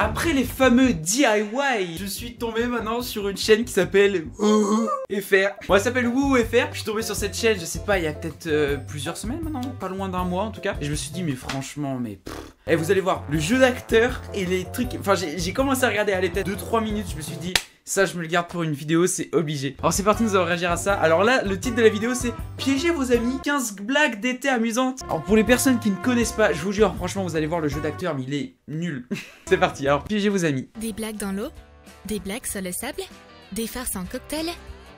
Après les fameux DIY, je suis tombé maintenant sur une chaîne qui s'appelle FR. Moi, elle s'appelle FR. Je suis tombé sur cette chaîne, je sais pas, il y a peut-être plusieurs semaines maintenant, pas loin d'un mois en tout cas. Et je me suis dit, mais franchement, mais et vous allez voir, le jeu d'acteur et les trucs. Enfin, j'ai commencé à regarder, allez, peut-être 2-3 minutes, je me suis dit. Ça, je me le garde pour une vidéo, c'est obligé. Alors, c'est parti, nous allons réagir à ça. Alors là, le titre de la vidéo, c'est Piéger vos amis, 15 blagues d'été amusantes. Alors, pour les personnes qui ne connaissent pas, je vous jure, franchement, vous allez voir le jeu d'acteur, mais il est nul. C'est parti, alors, piégez vos amis. Des blagues dans l'eau, des blagues sur le sable, des farces en cocktail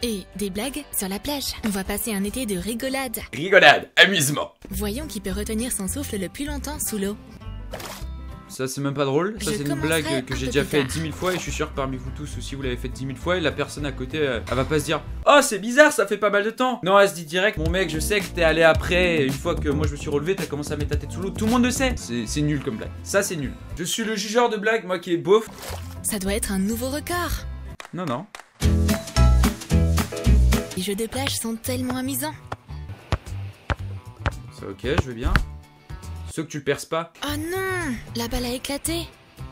et des blagues sur la plage. On va passer un été de rigolade. Rigolade, amusement. Voyons qui peut retenir son souffle le plus longtemps sous l'eau. Ça c'est même pas drôle, ça c'est une blague que j'ai déjà fait 10 000 fois et je suis sûr que parmi vous tous aussi vous l'avez fait 10 000 fois et la personne à côté elle va pas se dire oh c'est bizarre ça fait pas mal de temps. Non elle se dit direct mon mec je sais que t'es allé après, une fois que moi je me suis relevé t'as commencé à mettre ta tête sous l'eau, tout le monde le sait. C'est nul comme blague, ça c'est nul. Je suis le jugeur de blagues moi qui est beauf. Ça doit être un nouveau record. Non non. Les jeux de plage sont tellement amusants. C'est ok je veux bien. Ceux que tu perces pas. Oh non, la balle a éclaté.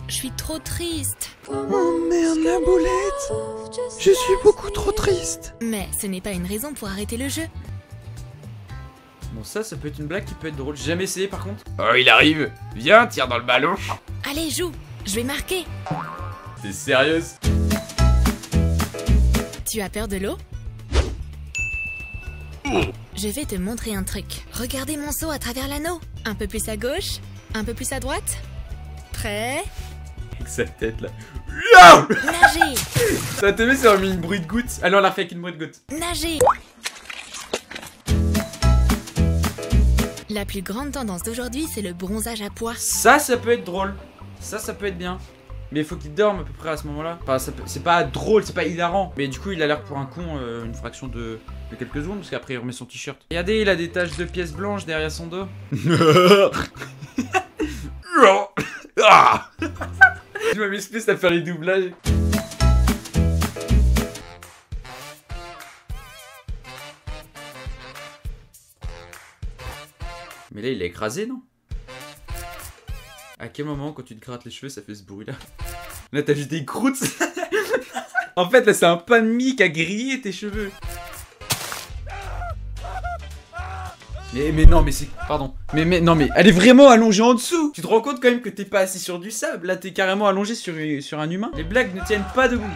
Je suis trop triste. Oh merde la boulette. Je suis beaucoup trop triste. Mais ce n'est pas une raison pour arrêter le jeu. Bon ça peut être une blague qui peut être drôle. J'ai jamais essayé par contre. Oh il arrive. Viens tire dans le ballon. Allez joue, je vais marquer. T'es sérieuse? Tu as peur de l'eau? Je vais te montrer un truc. Regardez mon seau à travers l'anneau. Un peu plus à gauche, un peu plus à droite. Prêt? Avec sa tête là. No Nager. Ça t'a aimé, ça a mis une bruit de goutte. Allez on l'a fait avec une bruit de goutte. Nager. La plus grande tendance d'aujourd'hui, c'est le bronzage à pois. Ça peut être drôle. Ça peut être bien. Mais il faut qu'il dorme à peu près à ce moment-là. Enfin, c'est pas drôle, c'est pas hilarant. Mais du coup, il a l'air pour un con une fraction de quelques secondes. Parce qu'après, il remet son t-shirt. Regardez, il a des taches de pièces blanches derrière son dos. Je m'amuse plus à faire les doublages. Mais là, il est écrasé, non? À quel moment, quand tu te grattes les cheveux, ça fait ce bruit-là? Là, t'as juste des croûtes. En fait, là, c'est un pain de mie qui a grillé tes cheveux. Mais non, mais c'est... Pardon. Mais non, mais elle est vraiment allongée en dessous. Tu te rends compte quand même que t'es pas assis sur du sable. Là, t'es carrément allongé sur un humain. Les blagues ne tiennent pas debout.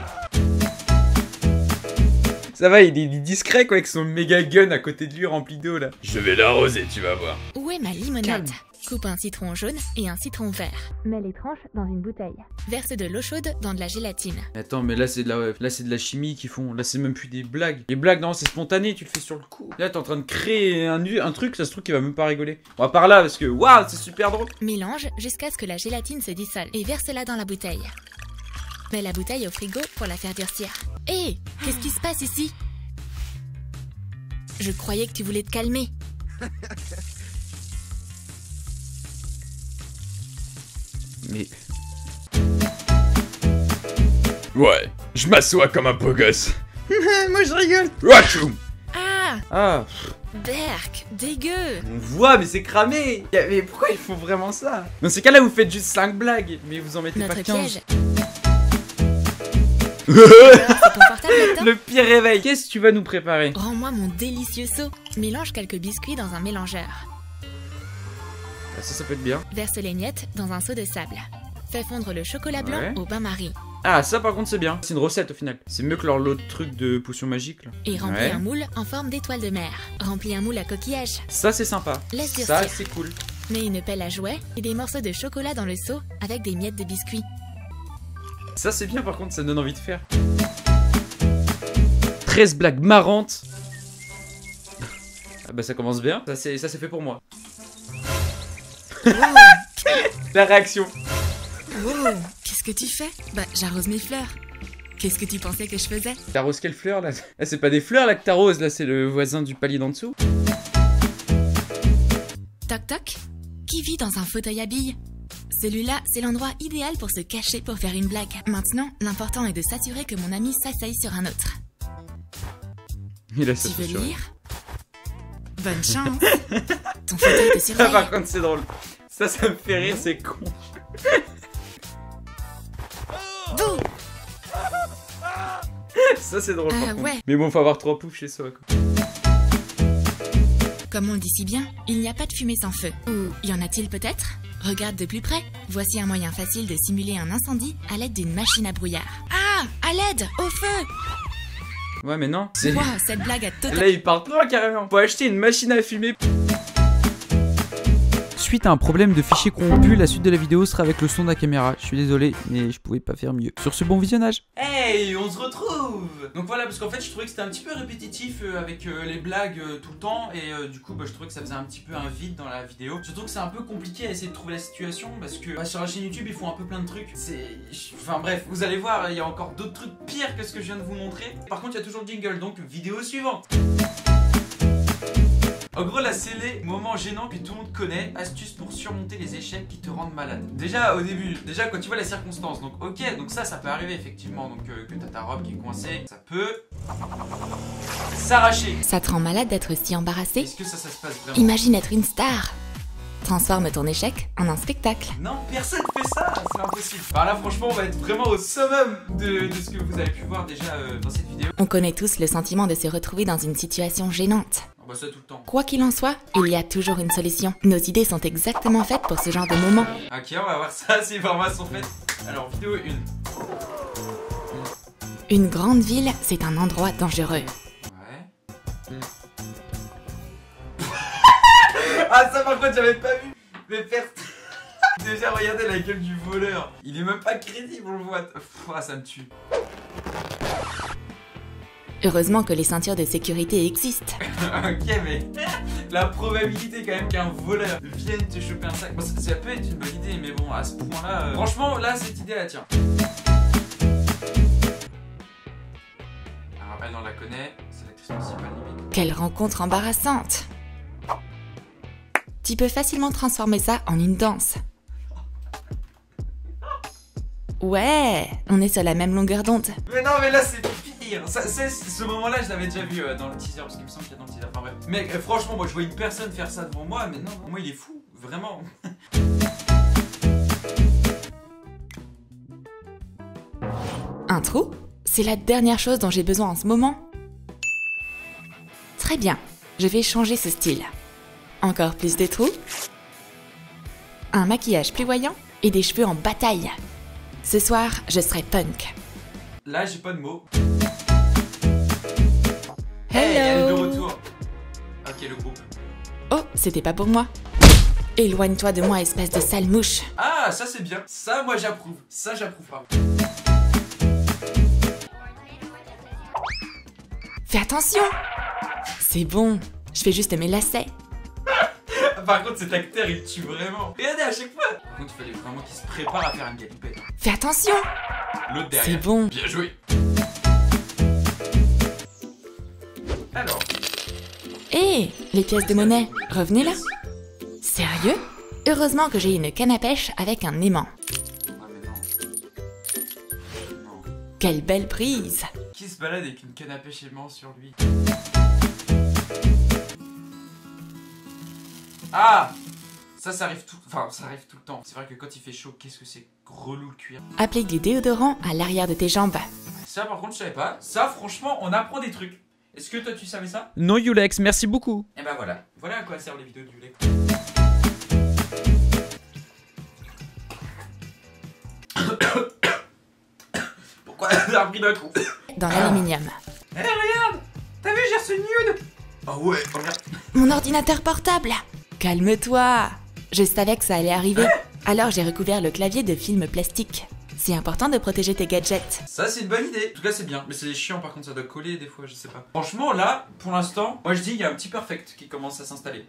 Ça va, il est discret, quoi, avec son méga gun à côté de lui rempli d'eau, là. Je vais l'arroser, tu vas voir. Où est ma limonade? Calme. Coupe un citron jaune et un citron vert. Mets les tranches dans une bouteille. Verse de l'eau chaude dans de la gélatine. Attends, mais là c'est de la chimie qu'ils font. Là c'est même plus des blagues. Les blagues non, c'est spontané, tu le fais sur le coup. Là t'es en train de créer un truc, ça se trouve qu'il va même pas rigoler. On va par là parce que waouh, c'est super drôle. Mélange jusqu'à ce que la gélatine se dissole et verse-la dans la bouteille. Mets la bouteille au frigo pour la faire durcir. Hé, qu'est-ce qui se passe ici? Je croyais que tu voulais te calmer. Mais... Ouais, je m'assois comme un beau gosse. Moi je rigole. Wachoum. Ah, berk, dégueu. On voit, mais c'est cramé. Mais pourquoi ils font vraiment ça? Dans ces cas-là, vous faites juste 5 blagues, mais vous en mettez Notre pas 15. piège. C'est confortable là-dedans? Le pire réveil. Qu'est-ce que tu vas nous préparer? Rends-moi mon délicieux seau. Mélange quelques biscuits dans un mélangeur. Ça peut être bien. Verse les miettes dans un seau de sable. Fais fondre le chocolat blanc au bain-marie. Ah, ça par contre c'est bien. C'est une recette au final. C'est mieux que l'autre truc de potion magique là. Et remplis un moule en forme d'étoile de mer. Remplis un moule à coquillage. Ça c'est sympa. Laisse durcir. Ça c'est cool. Mets une pelle à jouets et des morceaux de chocolat dans le seau avec des miettes de biscuits. Ça c'est bien par contre, ça me donne envie de faire. 13 blagues marrantes. Ah bah ça commence bien. Ça c'est fait pour moi. La réaction. Wow, qu'est-ce que tu fais? Bah j'arrose mes fleurs. Qu'est-ce que tu pensais que je faisais? T'arroses quelle fleur là? Là c'est pas des fleurs là que t'arroses, là c'est le voisin du palier d'en dessous. Toc toc. Qui vit dans un fauteuil à billes? Celui-là, c'est l'endroit idéal pour se cacher pour faire une blague. Maintenant, l'important est de s'assurer que mon ami s'asseye sur un autre. Il a Tu veux lire? Bonne chance. Ton fauteuil te Ça surveille. par contre c'est drôle. Ça me fait rire, c'est con. Bouh. Ça c'est drôle. par contre. Ouais. Mais bon, faut avoir 3 poufs chez soi, quoi. Comme on le dit si bien, il n'y a pas de fumée sans feu. Ou y en a-t-il peut-être? Regarde de plus près. Voici un moyen facile de simuler un incendie à l'aide d'une machine à brouillard. Ah, à l'aide, au feu. Ouais, mais non. Wow, cette blague a totalement... Là, il part loin carrément. Faut acheter une machine à fumer. Suite à un problème de fichier corrompu, la suite de la vidéo sera avec le son de la caméra. Je suis désolé, mais je pouvais pas faire mieux. Sur ce, bon visionnage. Hey, on se retrouve. Donc voilà, parce qu'en fait, je trouvais que c'était un petit peu répétitif avec les blagues tout le temps. Et du coup, je trouvais que ça faisait un petit peu un vide dans la vidéo. Surtout que c'est un peu compliqué à essayer de trouver la situation. Parce que sur la chaîne YouTube, ils font un peu plein de trucs. Enfin bref, vous allez voir, il y a encore d'autres trucs pires que ce que je viens de vous montrer. Par contre, il y a toujours le jingle, donc vidéo suivante. En gros, là, c'est les moments gênants que tout le monde connaît. Astuces pour surmonter les échecs qui te rendent malade. Déjà, au début, quand tu vois les circonstances, donc ok, donc ça peut arriver effectivement. Donc que t'as ta robe qui est coincée, ça peut s'arracher. Ça te rend malade d'être si embarrassé? Est-ce que ça se passe vraiment? Imagine être une star. Transforme ton échec en un spectacle. Non, personne fait ça, c'est impossible. Alors là, franchement, on va être vraiment au summum de ce que vous avez pu voir déjà dans cette vidéo. On connaît tous le sentiment de se retrouver dans une situation gênante. Oh bah ça tout le temps. Quoi qu'il en soit, il y a toujours une solution. Nos idées sont exactement faites pour ce genre de moment. Ok, on va voir ça, si vraiment elles sont faites. Alors, vidéo 1. Une grande ville, c'est un endroit dangereux. Ouais. Ah, ça par contre, j'avais pas vu. Mais déjà, regardez la gueule du voleur. Il est même pas crédible, on le voit. Ah, ça me tue. Heureusement que les ceintures de sécurité existent. Ok, mais la probabilité quand même qu'un voleur vienne te choper un sac, bon, ça peut être une bonne idée, mais bon, à ce point-là... Franchement, là, cette idée, la tient. Alors, elle, on la connaît, c'est l'actrice principale limite. Quelle rencontre embarrassante. Tu peux facilement transformer ça en une danse. Ouais, on est sur la même longueur d'onde. Mais non, mais là, c'est pire. Ce moment-là, je l'avais déjà vu dans le teaser, parce qu'il me semble qu'il y a dans le teaser. Enfin bref. Mec, franchement, moi, je vois une personne faire ça devant moi, mais non, moi, il est fou, vraiment. Un trou? C'est la dernière chose dont j'ai besoin en ce moment. Très bien, je vais changer ce style. Encore plus de trous. Un maquillage plus voyant et des cheveux en bataille. Ce soir, je serai punk. Là, j'ai pas de mots. Hello. Hey, elle est de retour. Ok, le groupe. Oh, c'était pas pour moi. Éloigne-toi de moi, espèce de sale mouche. Ah, ça c'est bien. Ça, moi, j'approuve. Ça, j'approuve pas. Fais attention. C'est bon, je fais juste mes lacets. Par contre, cet acteur, il tue vraiment. Regardez, à chaque fois. Par contre, il fallait vraiment qu'il se prépare à faire une galipette. Fais attention. L'autre derrière. C'est bon. Bien joué. Alors. Hé, les pièces de monnaie, revenez là. Sérieux? Heureusement que j'ai une canne à pêche avec un aimant. Ah mais non. Non. Quelle belle prise. Qui se balade avec une canne à pêche aimant sur lui? Ah! Ça arrive tout... Enfin, ça arrive tout le temps. C'est vrai que quand il fait chaud, qu'est-ce que c'est relou le cuir. Applique du déodorant à l'arrière de tes jambes. Ça, par contre, je savais pas. Ça, franchement, on apprend des trucs. Est-ce que toi, tu savais ça? Non, Yulex, merci beaucoup. Et ben voilà. Voilà à quoi servent les vidéos de Yulex. Pourquoi elle a repris d'un coup? Dans l'aluminium. Eh, regarde! T'as vu, j'ai reçu nude! Ah ouais, regarde. Mon ordinateur portable. Calme-toi. Je savais que ça allait arriver. Alors j'ai recouvert le clavier de film plastique. C'est important de protéger tes gadgets. Ça, c'est une bonne idée. En tout cas, c'est bien. Mais c'est chiant, par contre, ça doit coller des fois, je sais pas. Franchement, là, pour l'instant, moi je dis, il y a un petit perfect qui commence à s'installer.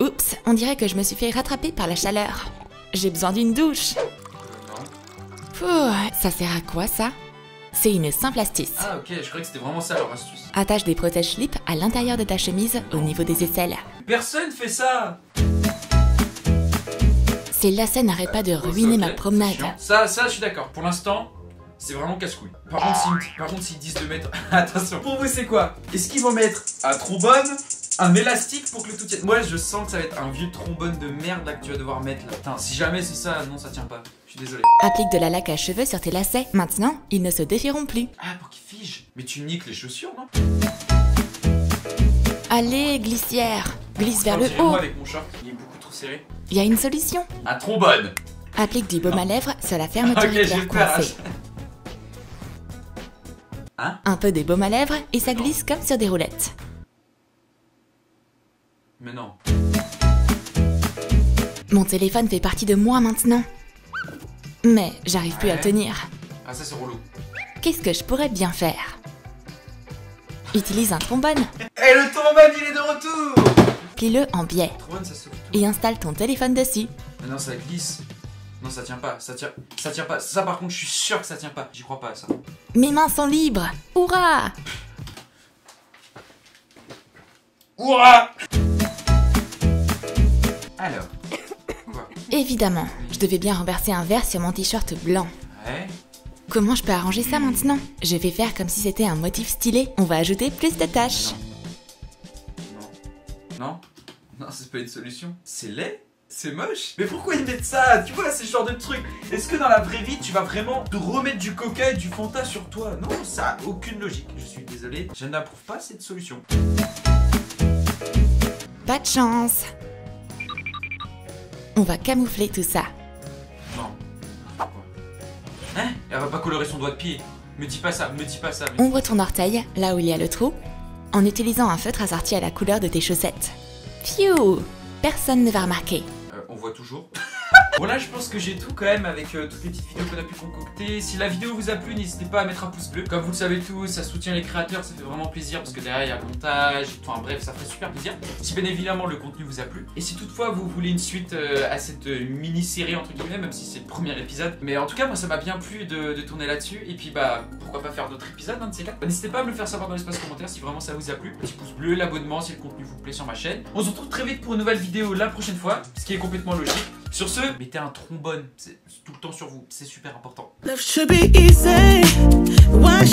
Oups, on dirait que je me suis fait rattraper par la chaleur. J'ai besoin d'une douche. Non. Pouh, ça sert à quoi ça? C'est une simple astuce. Ah, ok, je croyais que c'était vraiment ça leur astuce. Attache des protège-slips à l'intérieur de ta chemise au niveau des aisselles. Personne fait ça! Ces lacets n'arrêtent pas de ruiner ma promenade. Ça, je suis d'accord. Pour l'instant, c'est vraiment casse-couille. Par contre, s'ils disent de mettre... Attention. Pour vous, c'est quoi? Est-ce qu'ils vont mettre un trombone un élastique pour que le tout tienne. Moi je sens que ça va être un vieux trombone de merde là que tu vas devoir mettre là. Putain, si jamais c'est ça, non ça tient pas. Je suis désolé. Applique de la laque à cheveux sur tes lacets. Maintenant, ils ne se défieront plus. Ah, pour qu'ils figent. Mais tu niques les chaussures, non? Allez, glissière. Glisse vers le Moi haut. avec mon short, il est beaucoup trop serré. Il y a une solution. Un trombone. Applique du baume à lèvres sur la fermeture Ok, j'ai éclair peur. coincée. Hein? Un peu de baume à lèvres et ça glisse comme sur des roulettes. Mais non. Mon téléphone fait partie de moi maintenant. Mais j'arrive plus à le tenir. Ah ça c'est relou. Qu'est-ce que je pourrais bien faire? Utilise un trombone, Eh le trombone il est de retour. plie-le en biais Le trombone ça sauve tout. et installe ton téléphone dessus. Mais non ça glisse. Non ça tient pas, ça tient pas. Ça par contre je suis sûr que ça tient pas. J'y crois pas à ça. Mes mains sont libres. Hurrah! Ouah. Alors. Quoi? Évidemment, je devais bien renverser un verre sur mon t-shirt blanc. Ouais. Comment je peux arranger ça maintenant? Je vais faire comme si c'était un motif stylé. On va ajouter plus de taches. Non. Non, c'est pas une solution. C'est laid. C'est moche. Mais pourquoi ils mettent ça? Tu vois, c'est ce genre de truc. Est-ce que dans la vraie vie, tu vas vraiment te remettre du coca et du Fanta sur toi? Non, ça a aucune logique. Je suis désolé. Je n'approuve pas cette solution. Pas de chance. On va camoufler tout ça. Non. Quoi? Hein? Elle va pas colorer son doigt de pied. Me dis pas ça, me dis pas ça. Ouvre ton orteil, là où il y a le trou, en utilisant un feutre assorti à la couleur de tes chaussettes. Phew! Personne ne va remarquer. On voit toujours. Bon là je pense que j'ai tout quand même avec toutes les petites vidéos qu'on a pu concocter. Si la vidéo vous a plu, n'hésitez pas à mettre un pouce bleu. Comme vous le savez tous, ça soutient les créateurs, ça fait vraiment plaisir parce que derrière il y a le montage, enfin bref, ça ferait super plaisir. Si bien évidemment le contenu vous a plu. Et si toutefois vous voulez une suite à cette mini-série entre guillemets, même si c'est le premier épisode. Mais en tout cas moi ça m'a bien plu de tourner là-dessus. Et puis bah pourquoi pas faire d'autres épisodes de ces quatre. Bah, n'hésitez pas à me le faire savoir dans l'espace commentaire si vraiment ça vous a plu. Petit pouce bleu, l'abonnement si le contenu vous plaît sur ma chaîne. On se retrouve très vite pour une nouvelle vidéo la prochaine fois, ce qui est complètement logique. Sur ce, mettez un trombone, c'est tout le temps sur vous, c'est super important. Love should be easy. Why